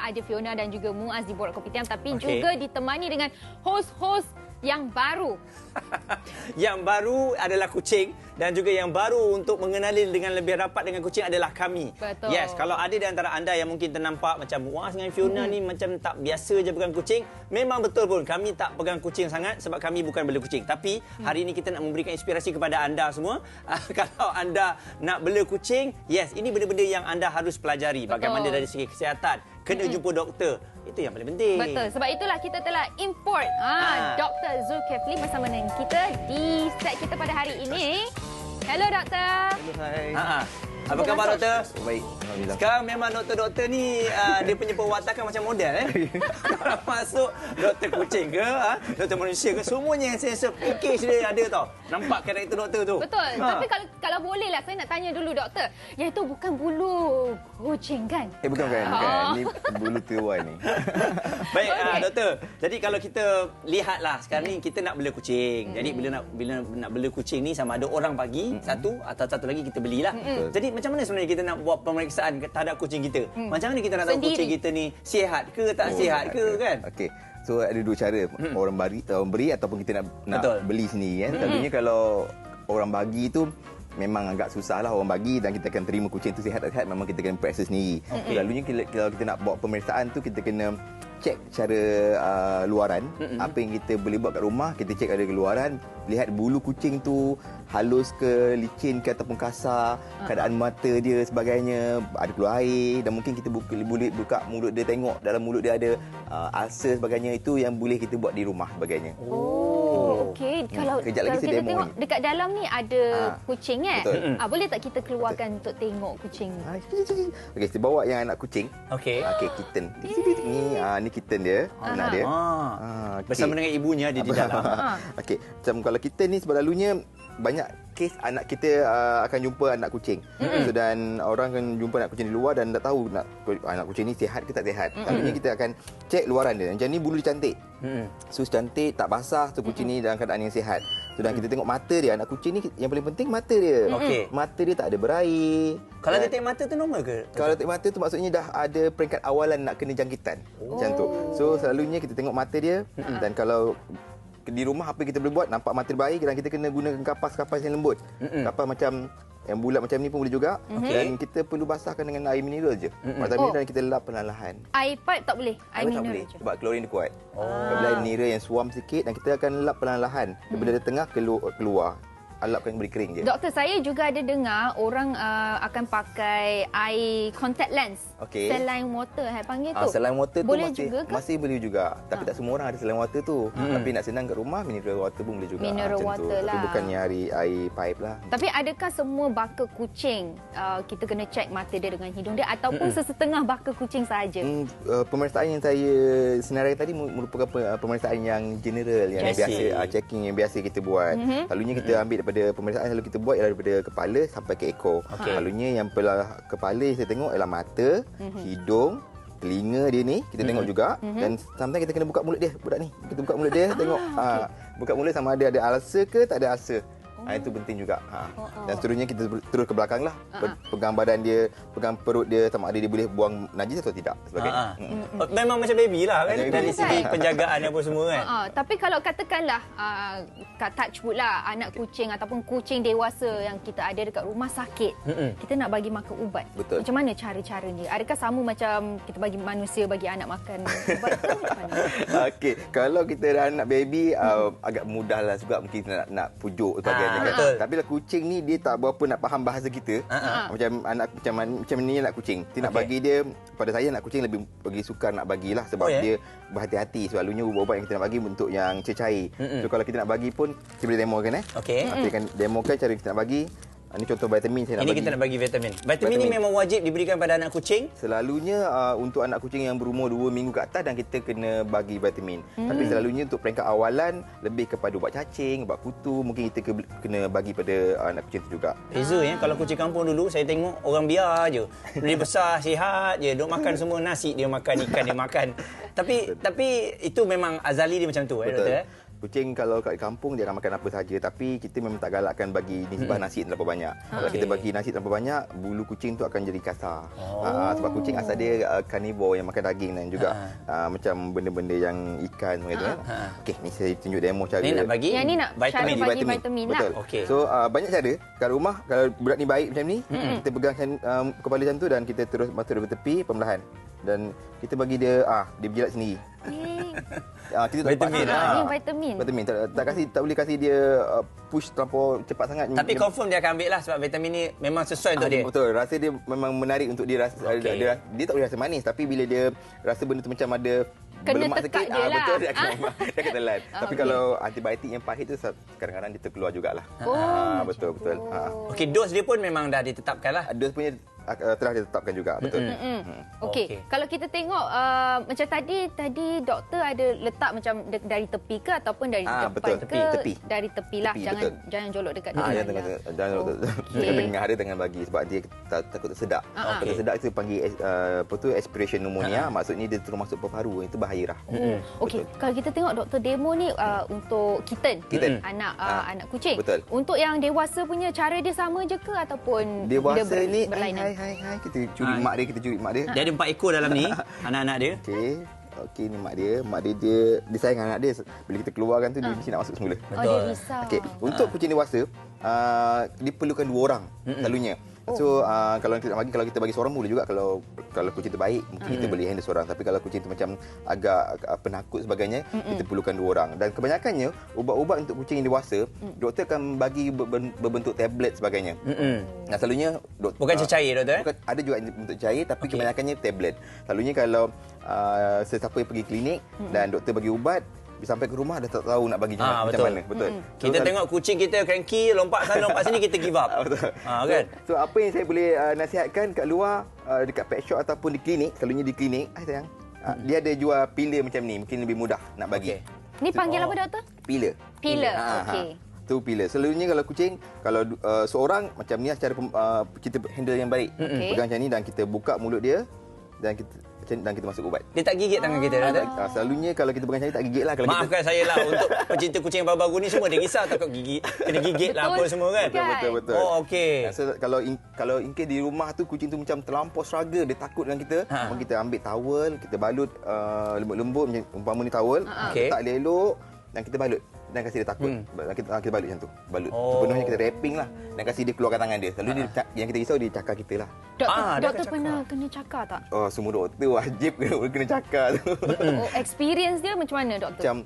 ada Fiona dan juga Muaz di Borak Kopitiam, tapi juga ditemani dengan host-host yang baru. Yang baru adalah kucing dan juga yang baru untuk mengenali dengan lebih rapat dengan kucing adalah kami. Betul. Yes, kalau ada di antara anda yang mungkin ternampak macam Muaz dengan Fiona ni macam tak biasa je pegang kucing, memang betul pun kami tak pegang kucing sangat sebab kami bukan bela kucing. Tapi hari ini kita nak memberikan inspirasi kepada anda semua. Kalau anda nak bela kucing, yes, ini benda-benda yang anda harus pelajari. Bagaimana dari segi kesihatan, kena jumpa doktor. Itu yang paling penting. Betul. Sebab itulah kita telah import Dr. Zulkifli bersama dengan kita di set kita pada hari ini. Hello, Doktor. Hello, hai. Apa khabar, Doktor? Baik, alhamdulillah. Sekarang memang doktor-doktor ni dia punya perwatakan macam model. Kalau masuk doktor kucing ke, doktor manusia ke, semuanya yang sensor package dia ada tau. Nampak karakter doktor tu. Betul. Tapi kalau boleh lah, saya nak tanya dulu, Doktor. Yang itu bukan bulu kucing kan? Bukan. Ni bulu tiruan ni. Baik, doktor. Jadi kalau kita lihatlah sekarang ni kita nak bela kucing. Jadi bila nak bela kucing ni sama ada orang bagi satu atau satu lagi kita belilah. Jadi macam mana sebenarnya kita nak buat pemeriksaan terhadap kucing kita? Macam mana kita nak tahu kucing kita ni sihat ke tak sihat ke kan? Okey. So ada dua cara, orang beri ataupun kita nak beli sendiri kan. Selalunya kalau orang bagi tu memang agak susah lah orang bagi dan kita akan terima kucing tu sihat tak sihat memang kita kena periksa sendiri. Selalunya kalau kita nak buat pemeriksaan tu kita kena cek cara luaran, apa yang kita boleh buat kat rumah, kita cek ada keluaran, lihat bulu kucing tu halus ke, licin ke ataupun kasar, keadaan mata dia sebagainya, ada keluar air dan mungkin kita boleh buka mulut dia tengok dalam mulut dia ada ulcer sebagainya, itu yang boleh kita buat di rumah sebagainya. Okey. Kalau kita tengok dekat dalam ni ada kucing kan? Boleh tak kita keluarkan untuk tengok kucing ni? Okey, saya bawa yang anak kucing. Okey. Okey, kitten. Ni kitten dia, anak dia. Bersama dengan ibunya dia di dalam. Okey, macam kalau kitten ni selalunya banyak kes anak kita akan jumpa anak kucing. So, dan orang akan jumpa anak kucing di luar dan tak tahu anak kucing ni sihat ke tak sihat. Selalunya kita akan cek luaran dia. Macam ni bulu dia cantik. So cantik, tak basah, so kucing ni dalam keadaan yang sihat. So, dan kita tengok mata dia, anak kucing ni yang paling penting mata dia. Mata dia tak ada berair. Kalau dia tengok mata tu normal ke? Kalau tengok mata tu maksudnya dah ada peringkat awalan nak kena jangkitan. Macam tu. So selalunya kita tengok mata dia dan kalau di rumah apa yang kita boleh buat, nampak mata dia baik dan kita kena gunakan kapas yang lembut. Kapas macam yang bulat macam ni pun boleh juga. Dan kita perlu basahkan dengan air mineral je. Mata mineral dan kita lap perlahan-lahan. Air pipe tak boleh? Air mineral tak boleh je? sebab klorin dia kuat. Apabila air mineral yang suam sikit dan kita akan lap perlahan-lahan. Daripada tengah keluar. Alapkan beri kering je. Doktor, saya juga ada dengar orang akan pakai air contact lens. Saline water, saya panggil tu. Saline water tu boleh juga ke? masih boleh juga. Tapi tak semua orang ada saline water tu. Tapi nak senang kat rumah, mineral water pun boleh juga. Mineral water lah. Tapi bukannya air pipe lah. Tapi adakah semua baka kucing kita kena cek mata dia dengan hidung dia ataupun sesetengah baka kucing sahaja? Pemeriksaan yang saya senarai tadi merupakan pemeriksaan yang general, yang biasa, checking yang biasa kita buat. Selalunya kita ambil daripada pemeriksaan selalu kita buat ialah daripada kepala sampai ke ekor. Selalunya yang kepala yang saya tengok ialah mata, hidung, telinga dia ni kita tengok juga dan sometimes kita kena buka mulut dia, budak ni. Kita buka mulut dia tengok buka mulut sama ada ulcer ke tak ada ulcer. Itu penting juga. Dan seterusnya kita terus ke belakang lah. Pegang badan dia, pegang perut dia sama ada dia boleh buang najis atau tidak. Memang macam baby lah kan dari segi penjagaan apa semua kan. Tapi kalau katakanlah touch wood lah, anak kucing ataupun kucing dewasa yang kita ada dekat rumah sakit, kita nak bagi makan ubat. Betul. Macam mana cara-caranya? Adakah sama macam kita bagi manusia bagi anak makan ubat ke macam mana? Okey, kalau kita dah anak baby agak mudah lah juga mungkin kita nak pujuk sebagainya. Betul. Tapi lah kucing ni dia tak berapa nak faham bahasa kita. Macam ni anak kucing. Kita nak bagi dia, pada saya anak kucing lebih sukar nak bagilah sebab dia berhati-hati. Selalunya ubat-ubat yang kita nak bagi bentuk yang cecair. So kalau kita nak bagi pun kita boleh demokan kita akan demokan cara kita nak bagi. Ini contoh vitamin saya nak bagi. Ini kita nak bagi vitamin. Vitamin ni memang wajib diberikan pada anak kucing? Selalunya untuk anak kucing yang berumur 2 minggu ke atas dan kita kena bagi vitamin. Tapi selalunya untuk peringkat awalan lebih kepada ubat cacing, ubat kutu, mungkin kita kena bagi pada anak kucing itu juga. Beza ya, kalau kucing kampung dulu saya tengok orang biar je. Dia besar, sihat je, duk makan semua nasi dia makan, ikan dia makan. Tapi itu memang azali dia macam tu, doktor. Kucing kalau kat kampung dia akan makan apa saja, tapi kita memang tak galakkan bagi nisbah nasi terlalu banyak. Kalau kita bagi nasi terlalu banyak, bulu kucing tu akan jadi kasar. Sebab kucing asal dia carnivore yang makan daging dan juga macam benda-benda yang ikan gitu kan. Okey, ni saya tunjuk demo cara. Ni nak bagi yang ni nak cara bagi vitamin lah. Betul. Okey. So banyak cara kat rumah kalau budak ni baik macam ni, kita pegang kepala macam tu dan kita terus mata dia bertepi perlahan. Dan kita bagi dia dia berjilat sendiri. Kita tak Vitamin. Ni vitamin. Vitamin tak boleh kasih dia push terlampau cepat sangat. Tapi confirm dia akan ambil lah sebab vitamin ni memang sesuai untuk dia. Betul, rasa dia memang menarik untuk dia rasa. Dia tak boleh rasa manis, tapi bila dia rasa benda tu macam ada kena berlemak tekak sikit, dia lah. betul dia akan telan. Tapi kalau antibiotik yang pahit tu kadang-kadang dia terkeluar jugalah. Betul. Okey, dos dia pun memang dah ditetapkan lah. Dos punya telah ditetapkan juga, betul. Okey, kalau kita tengok macam tadi doktor ada letak macam dari tepi ke ataupun dari depan betul. ke? Tepi. Dari tepi lah, Tepi, jangan jolok dekat Jangan depan. tengah ada dengan bagi sebab dia takut tersedak. Kalau tersedak itu panggil aspiration pneumonia, maksudnya dia terus masuk paru-paru, itu bahaya lah. Okey, kalau kita tengok doktor demo ni untuk kitten. Anak kucing. Betul. Untuk yang dewasa punya cara dia sama je ke ataupun Dewasa dia ni berlainan? Hai kita curi mak dia. Dia ada 4 ekor dalam ni, anak-anak dia. Okey ni mak dia sayang anak dia. Bila kita keluarkan tu dia mesti nak masuk semula. Dia risau. Okey, untuk kucing dewasa diperlukan 2 orang selalunya. So kalau kita bagi seorang boleh juga kalau kucing tu baik mungkin kita boleh handle seorang, tapi kalau kucing tu macam agak penakut sebagainya kita perlukan 2 orang. Dan kebanyakannya ubat-ubat untuk kucing yang dewasa doktor akan bagi berbentuk tablet sebagainya. Nah selalunya Bukan cecair doktor. Bukan, ada juga bentuk cair tapi kebanyakannya tablet. Selalunya kalau sesiapa yang pergi klinik dan doktor bagi ubat, sampai ke rumah dah tak tahu nak bagi macam mana. Betul. Kita tengok kucing kita cranky, lompat sana lompat sini, kita give up. Betul. Kan? So apa yang saya boleh nasihatkan kat luar dekat pet shop ataupun di klinik, selalunya di klinik, sayang. Dia ada jual pillar macam ni, mungkin lebih mudah nak bagi. Ni panggil apa doktor? Pillar. Okey. Tu pillar. Selalunya kalau kucing, kalau seorang macam ni cara kita handle yang baik. Pegang macam ni dan kita buka mulut dia dan kita masuk ubat. Dia tak gigit tangan kita doktor. Selalunya kalau kita pegang macam ni tak gigit lah. Kalau Maafkan saya lah untuk pencinta kucing yang baru-baru ni semua dia risau takut gigit. Kena gigit lah apa semua kan. Betul. Oh okey. So, kalau in case di rumah tu kucing tu macam terlampau struggle, dia takut dengan kita, kita ambil towel, kita balut lembut-lembut macam umpama ni towel, letak elok dan kita balut dan kasih dia takut. Kita balut macam tu. Balut. Sepenuhnya kita wrapping lah dan kasih dia keluarkan tangan dia. Selalu yang kita risau dia cakar kita lah. Doktor pernah kena cakar tak? Semua doktor wajib kena cakar tu. Experience dia macam mana doktor? Macam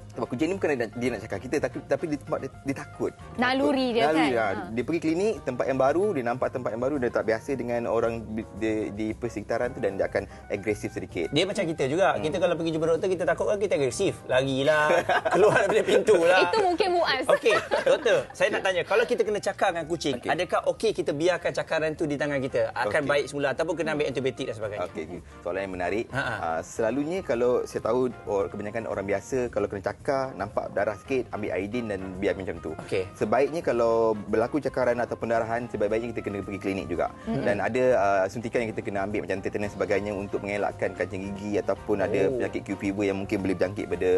sebab kucing ni bukan dia nak cakap kita, tapi dia takut. Naluri dia kan. Dia pergi klinik tempat yang baru, dia nampak tempat yang baru, dia tak biasa dengan orang di persekitaran tu dan dia akan agresif sedikit. Dia macam kita juga. Kita kalau pergi jumpa doktor kita takut kan kita agresif. Larilah, keluar daripada pintu lah. Itu mungkin Muaz. Okey, doktor, saya nak tanya, kalau kita kena cakar dengan kucing, adakah okey kita biarkan cakaran tu di tangan kita? Akan baik semula ataupun kena ambil antibiotik dan sebagainya? Okey. Soalan yang menarik. Selalunya kalau saya tahu kebanyakan orang biasa kalau kena cakar nampak darah sikit, ambil iodine dan biar macam tu. Sebaiknya kalau berlaku cakaran atau pendarahan, sebaik-baiknya kita kena pergi klinik juga. Dan ada suntikan yang kita kena ambil macam tetanus sebagainya untuk mengelakkan kancing gigi ataupun ada penyakit Q fever yang mungkin boleh berjangkit pada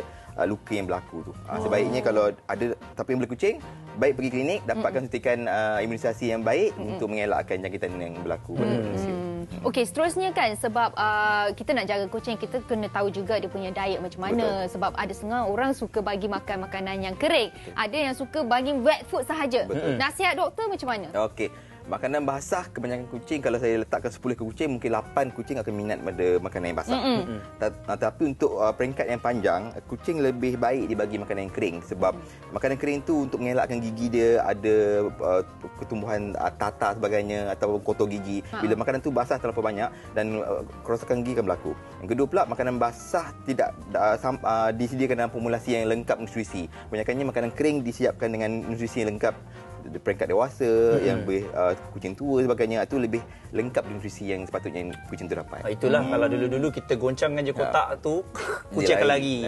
luka yang berlaku tu. Sebaiknya kalau ada tapi yang boleh kucing, baik pergi klinik, dapatkan suntikan imunisasi yang baik untuk mengelakkan jangkitan yang berlaku pada manusia. Okey, seterusnya kan sebab kita nak jaga kucing, kita kena tahu juga dia punya diet macam mana. Sebab ada setengah orang suka bagi makan makanan yang kering. Ada yang suka bagi wet food sahaja. Nasihat doktor macam mana? Okey. Makanan basah kebanyakan kucing, kalau saya letakkan 10 ke kucing, mungkin 8 kucing akan minat pada makanan yang basah. Tapi untuk peringkat yang panjang, kucing lebih baik dibagi makanan yang kering sebab makanan kering tu untuk mengelakkan gigi dia ada pertumbuhan tatar sebagainya atau kotor gigi. Bila makanan tu basah terlalu banyak dan kerosakan gigi akan berlaku. Yang kedua pula, makanan basah tidak disediakan dalam formulasi yang lengkap nutrisi. Kebanyakannya makanan kering disiapkan dengan nutrisi yang lengkap. Peringkat dewasa, yang kucing tua sebagainya, itu lebih lengkap nutrisi yang sepatutnya kucing tu dapat. Itulah kalau dulu-dulu kita goncangkan je kotak tu, kucing akan lari.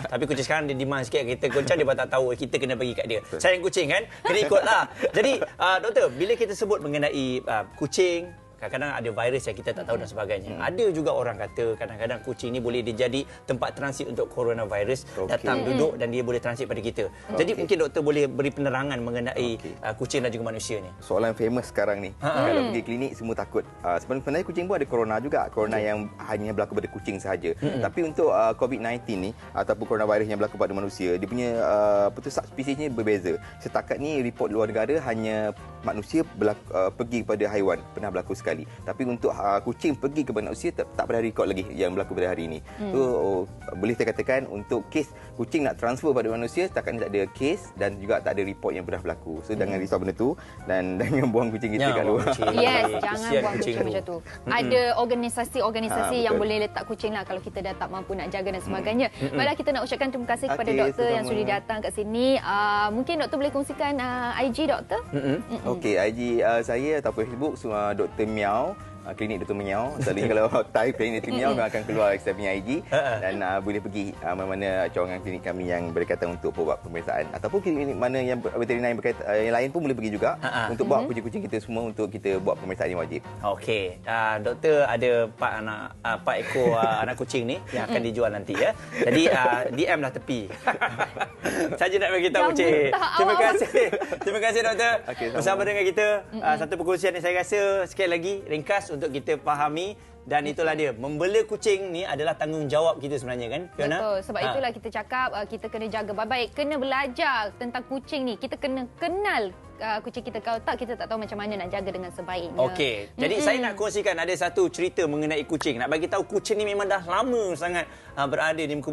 Tapi kucing sekarang dia demand sikit, kita goncang dia pun tak tahu kita kena bagi kat dia. Sayang kucing kan, kena ikutlah. Jadi doktor, bila kita sebut mengenai kucing, Kadang-kadang ada virus yang kita tak tahu dan sebagainya. Ada juga orang kata kadang-kadang kucing ni boleh dijadi tempat transit untuk coronavirus, datang duduk dan dia boleh transit pada kita. Jadi mungkin doktor boleh beri penerangan mengenai kucing dan juga manusia ni. Soalan famous sekarang ni. Kalau pergi klinik semua takut. Sebenarnya kucing pun ada corona juga. Corona yang hanya berlaku pada kucing sahaja. Tapi untuk COVID-19 ni ataupun coronavirus yang berlaku pada manusia, dia punya subspesiesnya berbeza. Setakat ni report luar negara hanya manusia pergi kepada haiwan, pernah berlaku sekali. Tapi untuk kucing pergi kepada manusia tak pernah rekod lagi yang berlaku pada hari ini. So boleh saya katakan untuk kes kucing nak transfer pada manusia, setakat ni tak ada kes dan juga tak ada report yang pernah berlaku. So jangan risau benda tu dan jangan buang kucing kita kat luar. Yes, jangan buang kucing macam tu. Ada organisasi yang boleh letak kucing lah kalau kita dah tak mampu nak jaga dan sebagainya. Baiklah, kita nak ucapkan terima kasih kepada doktor yang sudah datang kat sini. Mungkin doktor boleh kongsikan IG doktor? Okey, IG saya ataupun Facebook semua Dr. Miao. Klinik Dr. Miao. Selalunya kalau type klinik Dr. Miao akan keluar saya punya IG dan boleh pergi mana-mana cawangan klinik kami yang berkaitan untuk buat pemeriksaan ataupun klinik mana yang veteriner yang berkaitan yang lain pun boleh pergi juga untuk bawa kucing-kucing kita semua untuk kita buat pemeriksaan yang wajib. Okey, doktor ada 4 ekor anak kucing ni yang akan dijual nanti ya. Jadi DM lah tepi. Saja nak bagi tahu cik. Terima kasih. Terima kasih doktor bersama dengan kita. Satu perkongsian yang saya rasa sekali lagi ringkas untuk kita fahami dan itulah dia, membela kucing ni adalah tanggungjawab kita sebenarnya kan Fiona? Betul, sebab itulah kita cakap kita kena jaga baik-baik, kena belajar tentang kucing ni, kita kena kenal kucing kita. Kalau tak, kita tak tahu macam mana nak jaga dengan sebaiknya. Okey, jadi saya nak kongsikan ada satu cerita mengenai kucing. Nak bagi tahu kucing ni memang dah lama sangat berada di muka bumi.